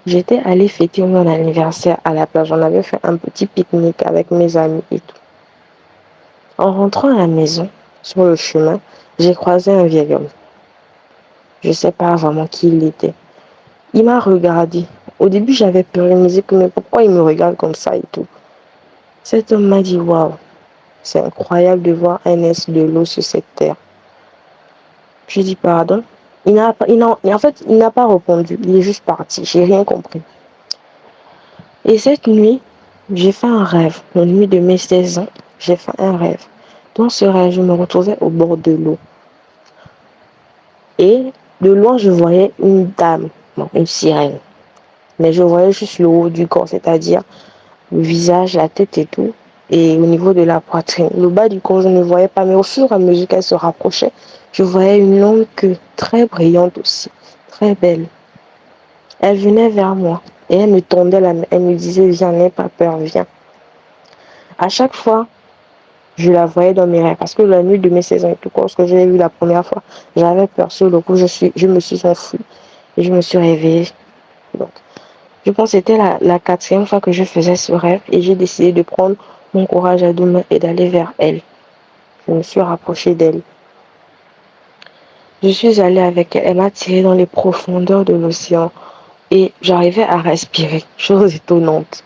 J'étais allée fêter mon anniversaire à la plage. On avait fait un petit pique-nique avec mes amis et tout. En rentrant à la maison, sur le chemin, j'ai croisé un vieil homme. Je ne sais pas vraiment qui il était. Il m'a regardé. Au début, j'avais peur. Je me disais que mais pourquoi il me regarde comme ça et tout. Cet homme m'a dit, waouh, c'est incroyable de voir un être de l'eau sur cette terre. J'ai dit pardon. En fait, il n'a pas répondu. Il est juste parti. J'ai rien compris. Et cette nuit, j'ai fait un rêve. La nuit de mes 16 ans, j'ai fait un rêve. Dans ce rêve, je me retrouvais au bord de l'eau. Et de loin, je voyais une dame, bon, une sirène. Mais je voyais juste le haut du corps, c'est-à-dire le visage, la tête et tout. Et au niveau de la poitrine. Le bas du corps, je ne voyais pas. Mais au fur et à mesure qu'elle se rapprochait, je voyais une longue queue, très brillante aussi, très belle. Elle venait vers moi et elle me tendait la main. Elle me disait, viens, n'aie pas peur, viens. À chaque fois, je la voyais dans mes rêves. Parce que la nuit de mes 16 ans et tout, lorsque je l'ai vue la première fois, j'avais peur. Sur le coup, je me suis enfuie et je me suis réveillée. Donc, je pense que c'était la quatrième fois que je faisais ce rêve et j'ai décidé de prendre mon courage à deux mains et d'aller vers elle. Je me suis rapprochée d'elle. Je suis allée avec elle. Elle m'a tiré dans les profondeurs de l'océan et j'arrivais à respirer. Chose étonnante.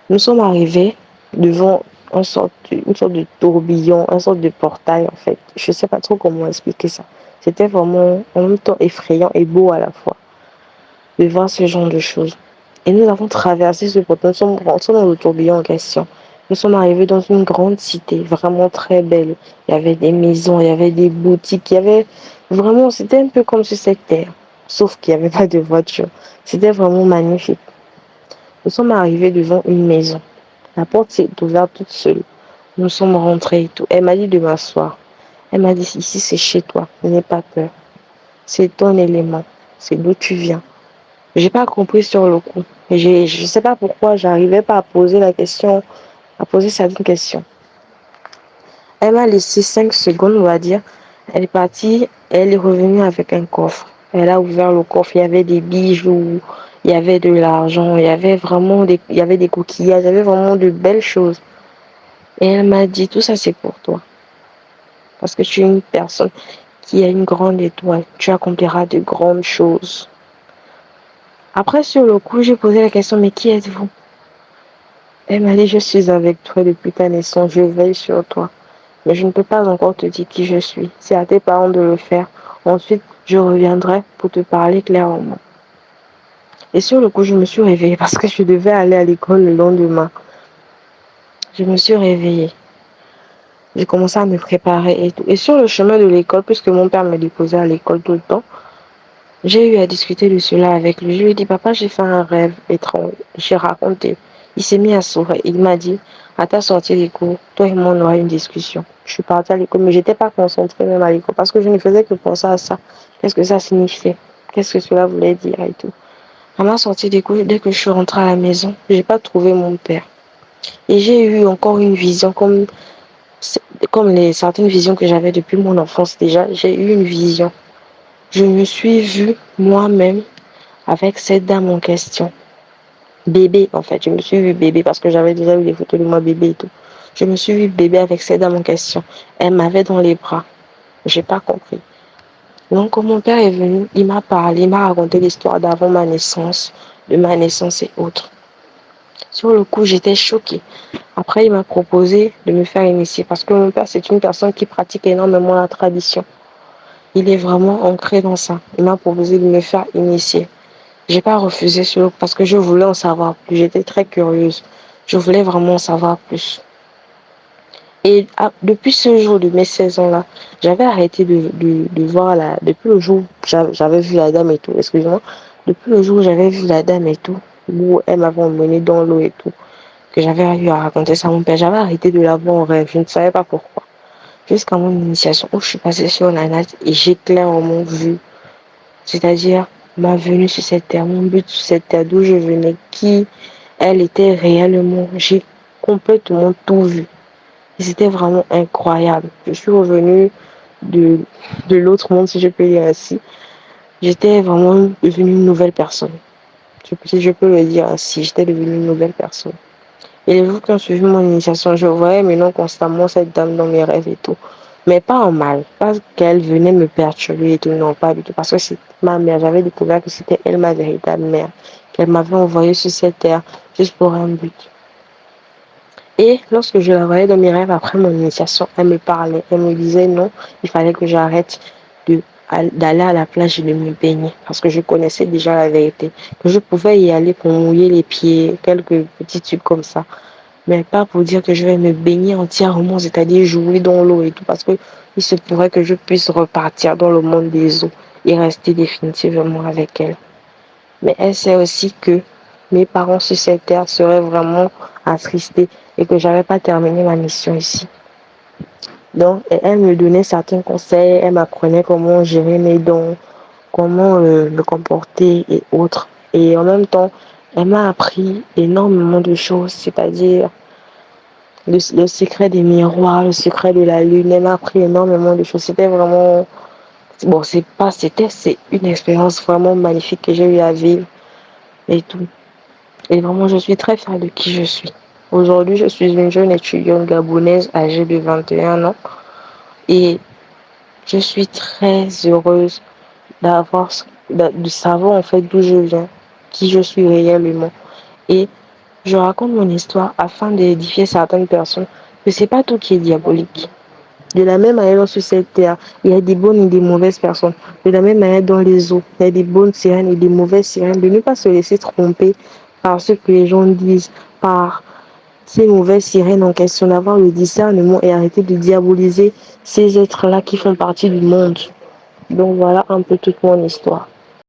Nous sommes arrivés devant une sorte de tourbillon, une sorte de portail en fait. Je ne sais pas trop comment expliquer ça. C'était vraiment en même temps effrayant et beau à la fois de voir ce genre de choses. Et nous avons traversé ce portail, nous sommes rentrés dans le tourbillon en question. Nous sommes arrivés dans une grande cité, vraiment très belle. Il y avait des maisons, il y avait des boutiques, il y avait vraiment, c'était un peu comme sur cette terre, sauf qu'il n'y avait pas de voiture. C'était vraiment magnifique. Nous sommes arrivés devant une maison. La porte s'est ouverte toute seule. Nous sommes rentrés et tout. Elle m'a dit de m'asseoir. Elle m'a dit, ici c'est chez toi, n'aie pas peur. C'est ton élément, c'est d'où tu viens. J'ai pas compris sur le coup. Je sais pas pourquoi j'arrivais pas à poser la question, à poser certaines questions. Elle m'a laissé 5 secondes, on va dire. Elle est partie, elle est revenue avec un coffre. Elle a ouvert le coffre, il y avait des bijoux, il y avait de l'argent, il y avait des coquillages, il y avait vraiment de belles choses. Et elle m'a dit, tout ça c'est pour toi. Parce que tu es une personne qui a une grande étoile. Tu accompliras de grandes choses. Après, sur le coup, j'ai posé la question, mais qui êtes-vous? Elle m'a dit, je suis avec toi depuis ta naissance, je veille sur toi. Mais je ne peux pas encore te dire qui je suis. C'est à tes parents de le faire. Ensuite, je reviendrai pour te parler clairement. Et sur le coup, je me suis réveillée parce que je devais aller à l'école le lendemain. Je me suis réveillée. J'ai commencé à me préparer et tout. Et sur le chemin de l'école, puisque mon père me déposait à l'école tout le temps, j'ai eu à discuter de cela avec lui. Je lui ai dit, papa, j'ai fait un rêve étrange. J'ai raconté. Il s'est mis à sourire. Il m'a dit, à ta sortie des cours, toi et moi, on aura une discussion. Je suis partie à l'école, mais j'étais pas concentrée même à l'école parce que je ne faisais que penser à ça. Qu'est-ce que ça signifiait? Qu'est-ce que cela voulait dire et tout. À ma sortie des cours, dès que je suis rentrée à la maison, j'ai pas trouvé mon père. Et j'ai eu encore une vision comme certaines visions que j'avais depuis mon enfance déjà. J'ai eu une vision. Je me suis vue moi-même avec cette dame en question. Bébé, en fait. Je me suis vue bébé parce que j'avais déjà eu des photos de moi bébé et tout. Je me suis vue bébé avec cette dame en question. Elle m'avait dans les bras. J'ai pas compris. Donc, quand mon père est venu, il m'a parlé, il m'a raconté l'histoire d'avant ma naissance, de ma naissance et autres. Sur le coup, j'étais choquée. Après, il m'a proposé de me faire initier parce que mon père, c'est une personne qui pratique énormément la tradition. Il est vraiment ancré dans ça. Il m'a proposé de me faire initier. J'ai pas refusé parce que je voulais en savoir plus. J'étais très curieuse. Je voulais vraiment en savoir plus. Et depuis ce jour de mes 16 ans-là, j'avais arrêté de voir depuis le jour où j'avais vu la dame et tout, excusez-moi, depuis le jour où j'avais vu la dame et tout, où elle m'avait emmené dans l'eau et tout, que j'avais eu à raconter ça à mon père, j'avais arrêté de la voir en rêve. Je ne savais pas pourquoi. Jusqu'à mon initiation où je suis passée sur la natte et j'ai clairement vu, c'est-à-dire ma venue sur cette terre, mon but sur cette terre, d'où je venais, qui elle était réellement. J'ai complètement tout vu. Et c'était vraiment incroyable. Je suis revenue de, de l'autre monde, si je peux dire ainsi. J'étais vraiment devenue une nouvelle personne. Si je peux le dire ainsi, j'étais devenue une nouvelle personne. Et les jours qui ont suivi mon initiation, je voyais maintenant constamment cette dame dans mes rêves et tout. Mais pas en mal, pas qu'elle venait me perturber et tout, non, pas du tout. Parce que c'est ma mère, j'avais découvert que c'était elle ma véritable mère, qu'elle m'avait envoyée sur cette terre juste pour un but. Et lorsque je la voyais dans mes rêves après mon initiation, elle me parlait, elle me disait non, il fallait que j'arrête d'aller à la plage et de me baigner parce que je connaissais déjà la vérité, que je pouvais y aller pour mouiller les pieds, quelques petits trucs comme ça, mais pas pour dire que je vais me baigner entièrement, c'est-à-dire jouer dans l'eau et tout, parce que il se pourrait que je puisse repartir dans le monde des eaux et rester définitivement avec elle. Mais elle sait aussi que mes parents sur cette terre seraient vraiment attristés et que j'avais pas terminé ma mission ici. Donc, elle me donnait certains conseils, elle m'apprenait comment gérer mes dons, comment me comporter et autres. Et en même temps, elle m'a appris énormément de choses, c'est-à-dire le secret des miroirs, le secret de la lune. Elle m'a appris énormément de choses. C'était vraiment, bon, c'est une expérience vraiment magnifique que j'ai eu à vivre et tout. Et vraiment, je suis très fière de qui je suis. Aujourd'hui, je suis une jeune étudiante gabonaise âgée de 21 ans et je suis très heureuse de savoir en fait d'où je viens, qui je suis réellement. Et je raconte mon histoire afin d'édifier certaines personnes que c'est pas tout qui est diabolique. De la même manière sur cette terre, il y a des bonnes et des mauvaises personnes. De la même manière dans les eaux, il y a des bonnes sirènes et des mauvaises sirènes. De ne pas se laisser tromper par ce que les gens disent, par ces mauvaises sirènes en question, d'avoir le discernement et arrêter de diaboliser ces êtres-là qui font partie du monde. Donc voilà un peu toute mon histoire.